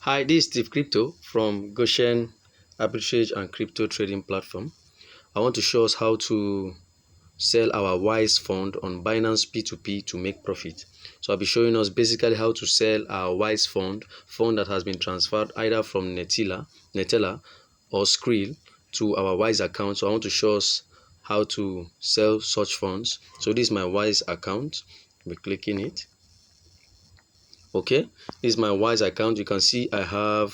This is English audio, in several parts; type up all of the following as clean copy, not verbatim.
Hi, this is Steve Crypto from Goshen Arbitrage and Crypto Trading Platform. I want to show us how to sell our WISE fund on Binance P2P to make profit. So I'll be showing us basically how to sell our WISE fund that has been transferred either from Neteller or SKRILL to our WISE account. So I want to show us how to sell such funds. So this is my WISE account. I'll be clicking it. Okay, this is my WISE account. You can see I have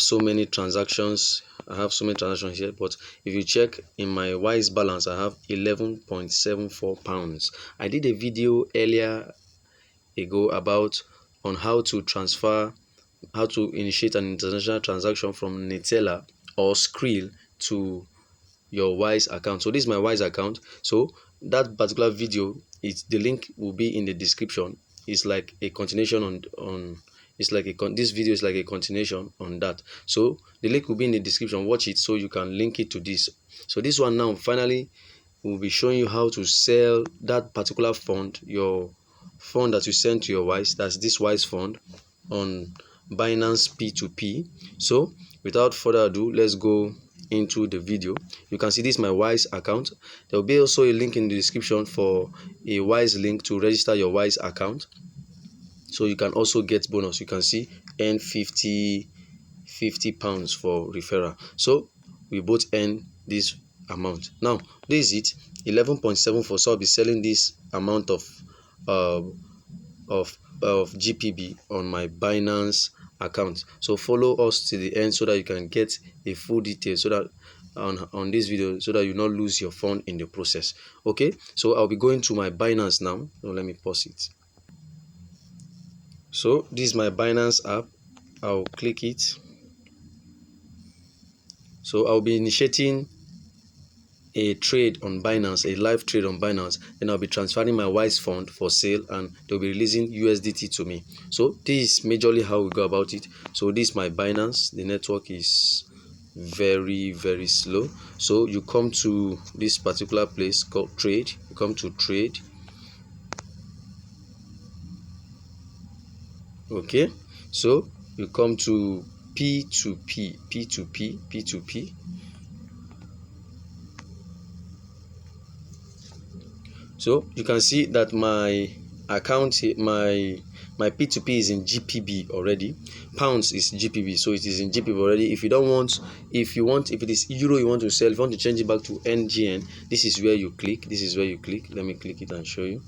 so many transactions. Here, but if you check in my WISE balance, I have 11.74 pounds. I did a video earlier ago about on how to initiate an international transaction from Neteller or SKRILL to your WISE account. So this is my WISE account. So that particular video, the link will be in the description. It's like a continuation on this video is like a continuation on that. So the link will be in the description. Watch it so you can link it to this. So this one now finally will be showing you how to sell that particular fund, your fund that you send to your WISE. That's this WISE fund on Binance P2P. So without further ado, let's go into the video. You can see this is my WISE account. There will be also a link in the description for a WISE link to register your WISE account, so you can also get bonus. You can see earn 50 pounds for referral. So we both earn this amount. Now this is it, 11.74. So I'll be selling this amount of GPB on my Binance account. So follow us to the end so that you can get a full detail, so that on this video, so that you not lose your fund in the process. Okay, so I'll be going to my Binance now. So let me pause it. So this is my Binance app. I'll click it. So I'll be initiating a trade on Binance, a live trade on Binance. Then I'll be transferring my WISE fund for sale, and they'll be releasing USDT to me. So this is majorly how we go about it. So this is my Binance. The network is very slow. So you come to this particular place called trade. You come to trade. Okay, so you come to P2P. So you can see that my account, my P2P is in GPB already. Pounds is GPB, so it is in GPB already. If it is euro you want to sell, if you want to change it back to NGN, this is where you click. Let me click it and show you.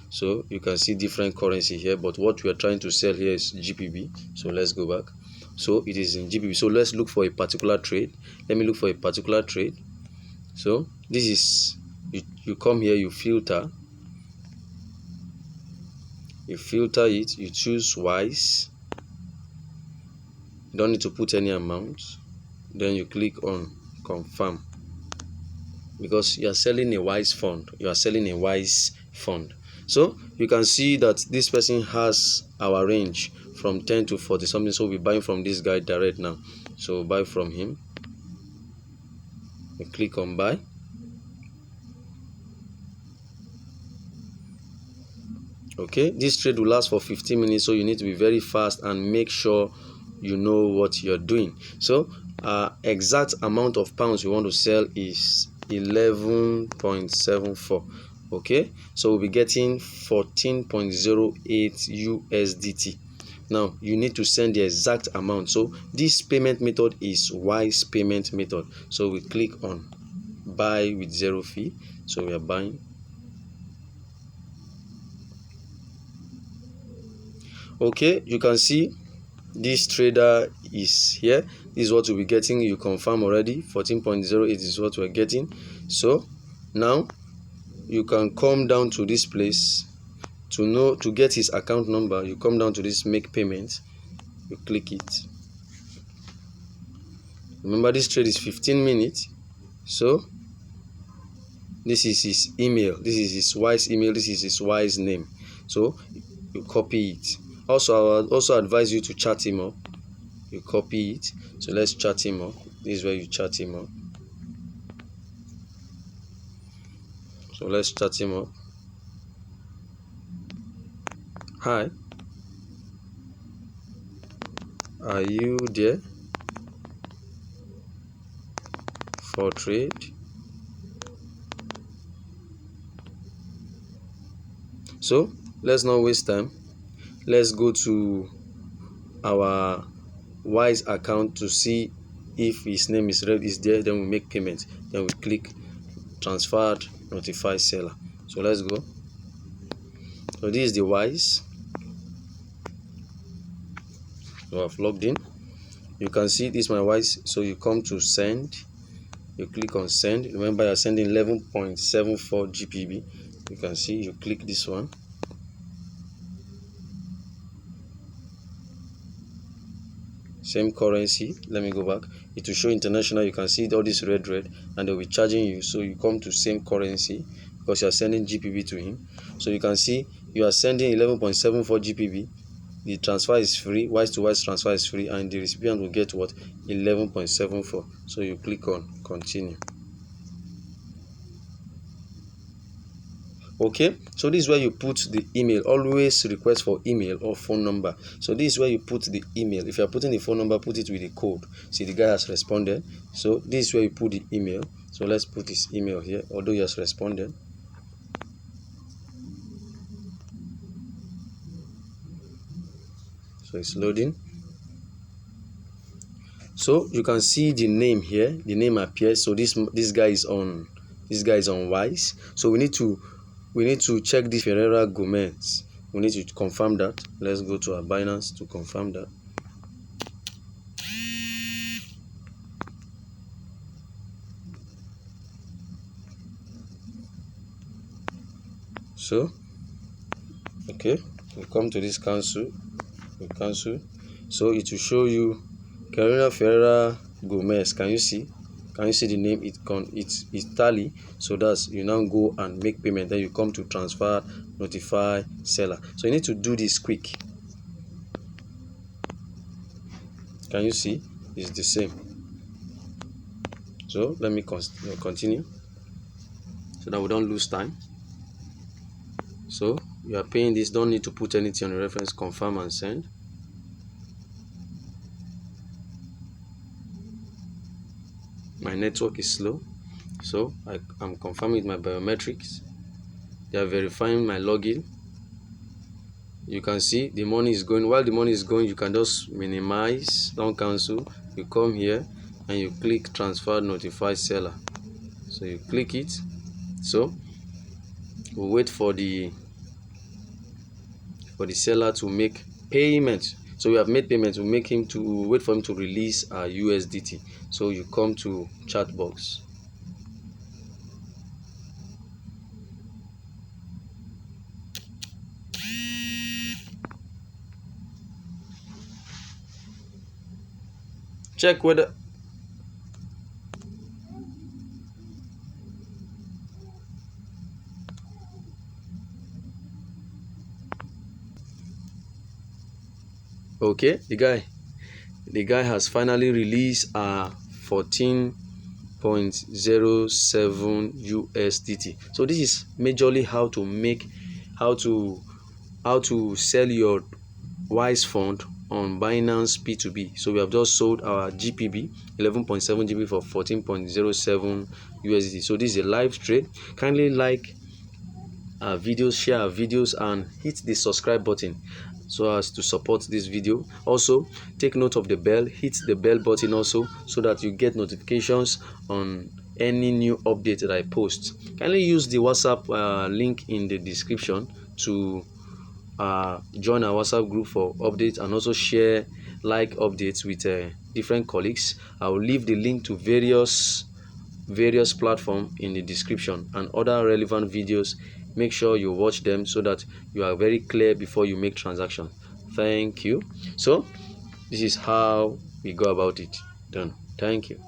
So you can see different currency here, but what we are trying to sell here is GPB. So let's go back. So it is in GPB. So let's look for a particular trade. Let me look for a particular trade. So this is, you come here, you filter it, you choose WISE. You don't need to put any amount. Then you click on confirm, because you are selling a WISE fund. So you can see that this person has our range from 10 to 40 something. So we're buying from this guy direct now. So buy from him. We click on buy. Okay, this trade will last for 15 minutes, so you need to be very fast and make sure you know what you're doing. So exact amount of pounds we want to sell is 11.74. okay, so we'll be getting 14.08 USDT. Now you need to send the exact amount. So this payment method is WISE payment method. So we click on buy with 0 fee. So we are buying. Okay, you can see this trader is here. This is what we'll be getting. You confirm already. 14.08 is what we're getting. So now you can come down to this place to get his account number. You come down to this make payment. You click it. Remember, this trade is 15 minutes. So this is his email. This is his WISE email. This is his WISE name. So you copy it. Also, I will also advise you to chat him up. You copy it. So let's chat him up. This is where you chat him up. So let's chat him up. Hi. Are you there for trade? So let's not waste time. Let's go to our Wise account to see if his name is there. Then we make payment. Then we click transferred, notify seller. So let's go. So this is the Wise. So I've logged in. You can see this is my Wise. So you come to send. You click on send. Remember, you're sending 11.74 GPB. You can see you click this one. Same currency. Let me go back. It will show international. You can see all this red, and they'll be charging you. So you come to same currency because you are sending GPB to him. So you can see you are sending 11.74 GPB. The transfer is free. Wise to Wise transfer is free, and the recipient will get what? 11.74. So you click on continue. Okay, so this is where you put the email. Always request for email or phone number. So this is where you put the email. If you are putting the phone number, put it with the code. See, the guy has responded. So this is where you put the email. So let's put his email here, although he has responded. So it's loading. So you can see the name here. The name appears. So this guy is on Wise. So we need to check this Ferreira Gomez. We need to confirm that. Let's go to our Binance to confirm that. So okay, we come to this cancel. We cancel. So it will show you Carolina Ferreira Gomez. Can you see the name? It's tally. So that's, you now go and make payment. Then you come to transfer, notify seller. So you need to do this quick. Can you see? It's the same. So let me continue so that we don't lose time. So you are paying this. Don't need to put anything on the reference. Confirm and send. My network is slow, so I'm confirming my biometrics. They are verifying my login. You can see the money is going. While the money is going, you can just minimize, don't cancel. You come here and you click transfer, notify seller. So you click it. So we'll wait for the seller to make payment. So we have made payment. We'll wait for him to release our USDT. So you come to chat box. Check whether okay, the guy has finally released 14.07 USDT. So this is majorly how to sell your Wise fund on Binance P2P. So we have just sold our GPB 11.7 GB for 14.07 USDT. So this is a live trade. Kindly like our videos, share our videos, and hit the subscribe button so as to support this video. Also take note of the bell, hit the bell button also, so that you get notifications on any new update that I post. Kindly use the WhatsApp link in the description to join our WhatsApp group for updates, and also share updates with different colleagues. I will leave the link to various platforms in the description, and other relevant videos. Make sure you watch them so that you are very clear before you make transactions. Thank you. So this is how we go about it. Done. Thank you.